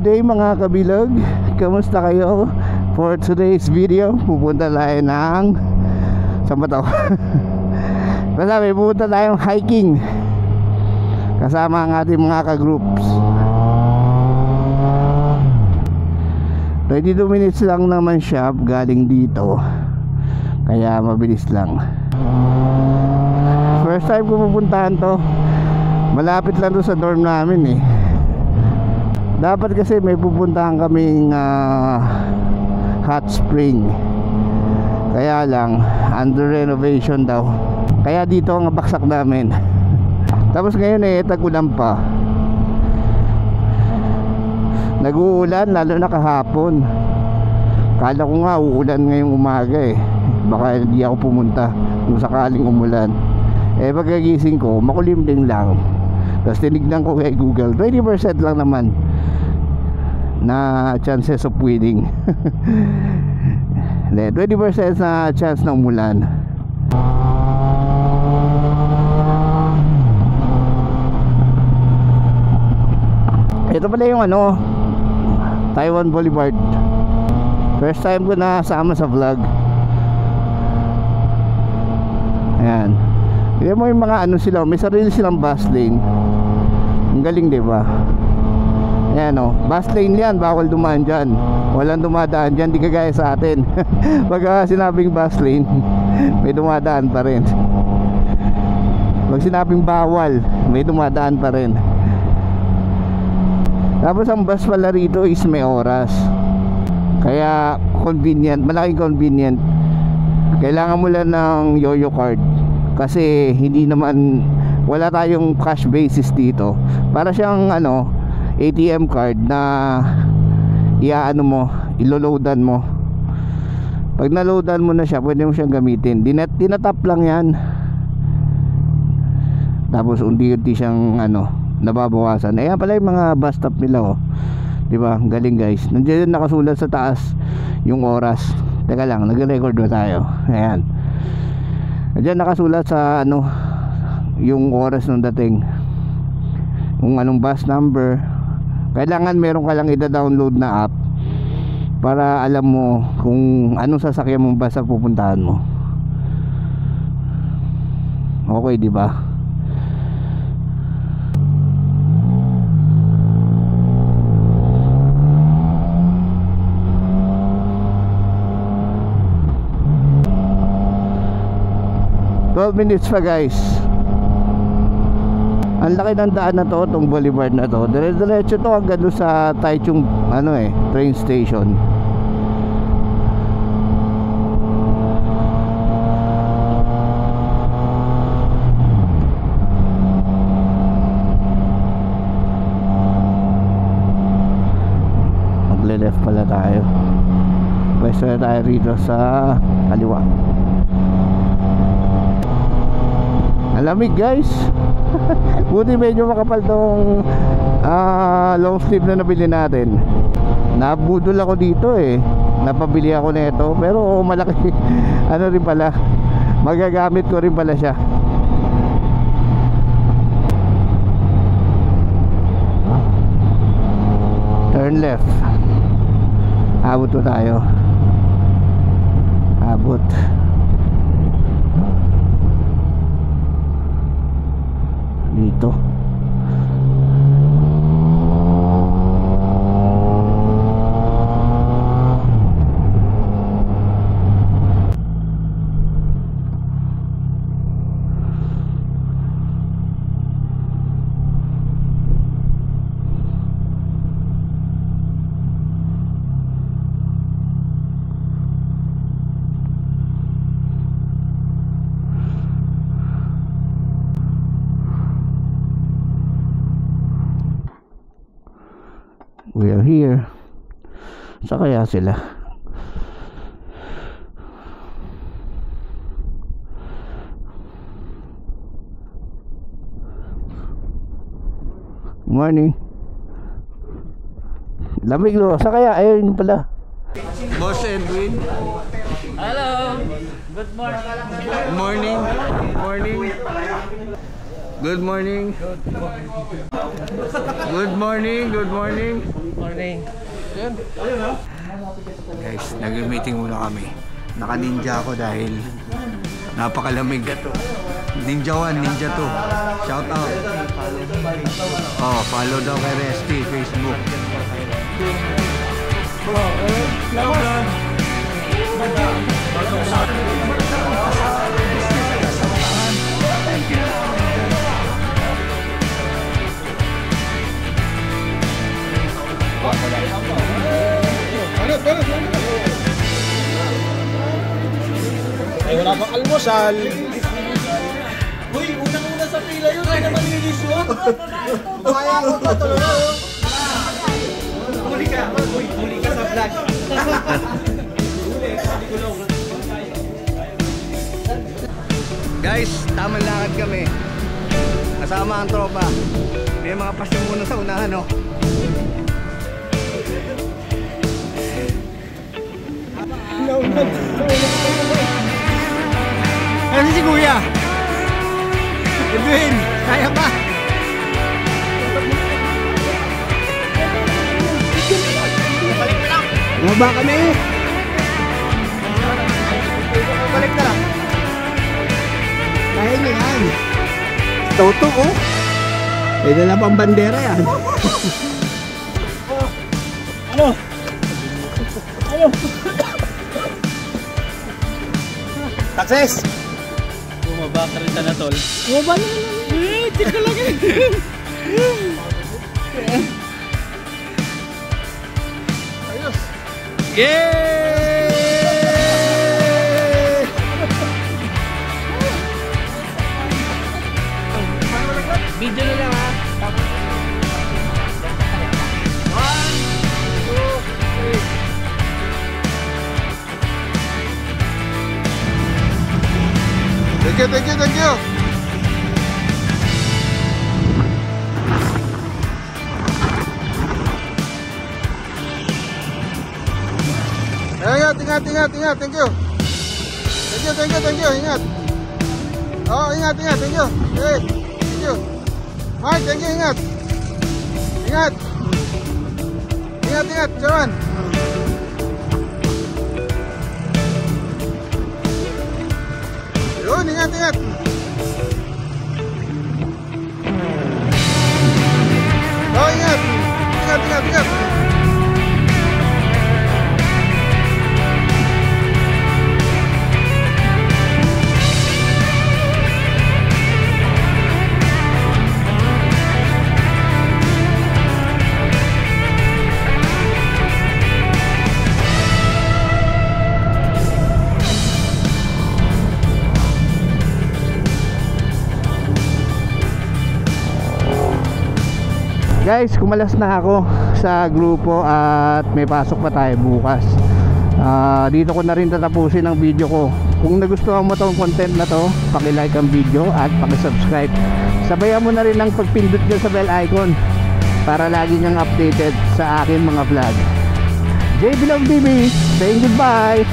good day mga kabilog. Kamusta kayo? For today's video, pupunta tayo ng saan ba to? Basta may pupunta tayong hiking kasama ang ating mga ka-groups. 22 minutes lang naman siya galing dito, kaya mabilis lang. First time ko pupuntahan to. Malapit lang to sa dorm namin eh. Dapat kasi may pupuntahan kaming hot spring, kaya lang under renovation daw, kaya dito ang baksak namin. Tapos ngayon eh tag-ulan pa, nag-uulan lalo na kahapon. Kala ko nga uulan ngayong umaga eh, baka hindi ako pumunta kung sakaling umulan. Eh pagkagising ko makulimlim lang, tapos tinignan ko kay Google, 20% lang naman na chances of winning. 20% na chance na umulan. Ito pala yung Taiwan Boulevard. First time ko na sama sa vlog. Ayan. Tignan mo yung mga sila, may sarili silang bus lane. Ang galing, diba? Ayan bus lane yan, bawal dumaan dyan. Walang dumadaan dyan, di kagaya sa atin. Pag sinabing bus lane, may dumadaan pa rin. Pag sinabing bawal, may dumadaan pa rin. Tapos ang bus pala rito is may oras, kaya convenient, malaking convenient. Kailangan mo lang ng YOYO card, kasi hindi naman, wala tayong cash basis dito. Para siyang ATM card na iloloadan mo. Pag naloadan mo na siya, pwede mo siyang gamitin. Tinatap lang yan, tapos unti-unti siyang nababawasan. Ayan pala yung mga bus stop nila diba? Galing guys. Nandiyan nakasulat sa taas yung oras. Teka lang, nag-record ba tayo? Ayan, nandiyan nakasulat sa yung oras ng dating, kung anong bus number. Kailangan meron ka lang ida-download na app para alam mo kung anong sasakyan mong bus ang pupuntahan mo. Okay, di ba? Minutes pa guys. Ang laki ng daan na to, itong boulevard na to. Dire-diretso to hanggang doon sa Taichung train station. Magle-left pala tayo. Pwesto na tayo rito sa kaliwa. Alamig guys. Buti medyo makapal tong long sleeve na nabili natin. Nabudol ako dito eh, napabili ako nito, pero malaki. Rin pala, magagamit ko rin pala siya. Turn left. Abot to tayo. Abot. Dito. We are here. Sa kaya sila? Morning. Lamig lo. Sa kaya? Ayun pala. Boss Edwin. Hello. Good morning. Morning. Morning. Good morning. Good morning. Good morning. Morning. Guys, nag-meeting muna kami. Naka-ninja ako dahil napakalamig. Ninja 1, Ninja 2. Shout out. Oh, follow daw kay Resty Facebook. Ay, wala pang almusal. Uy, unang-una sa pila yun. Ay, naman linis yun. Kaya ko to, tulungan. Huli ka sa vlog. Guys, tamang lakad kami. Kasama ang tropa. May mga pasyon muna sa unahan, no? Ano si Kuya? Edwin, kaya ba? Balik na lang. Maba kami. Balik na lang. Kaya nyo yan. Toto, oh. May dala pang bandera yan. Ano? Ano? Success! Bumaba ka rin na tol. Bumaba na lang. Tika lang eh. Ayos. Yay! Video na lang ha. 1, 2, 3. Thank you. Ingat. Thank you. Ingat. Oh, ingat. Thank you. Hey, thank you. Mike, thank you. Ingat. Jawan. Yun, ingat. Oh, ingat. Guys, kumalas na ako sa grupo at may pasok pa tayo bukas. Dito ko na rin tatapusin ang video ko. Kung nagustuhan mo tong content na to, paki-like ang video at paki-subscribe. Sabayan mo na rin ang pagpindot nyo sa bell icon para lagi nyang updated sa akin mga vlog. JBlog TV, saying goodbye.